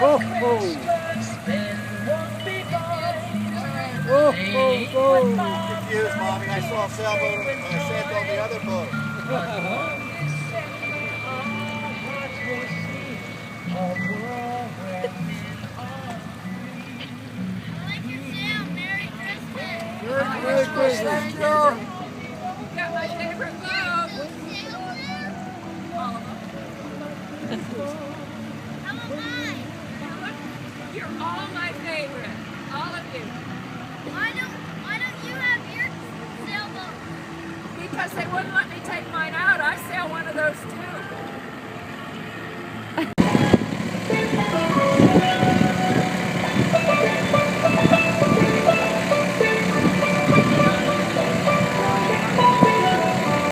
Oh, oh. Oh, oh, oh. Confused, Mommy. I saw a sailboat and I sailed on the other boat. Merry Christmas. Thank you. Got my favorite boat. All of them. You're all my favorite. All of you. Why don't you have your sailboat? Because they wouldn't let me take mine out. I sail one of those too.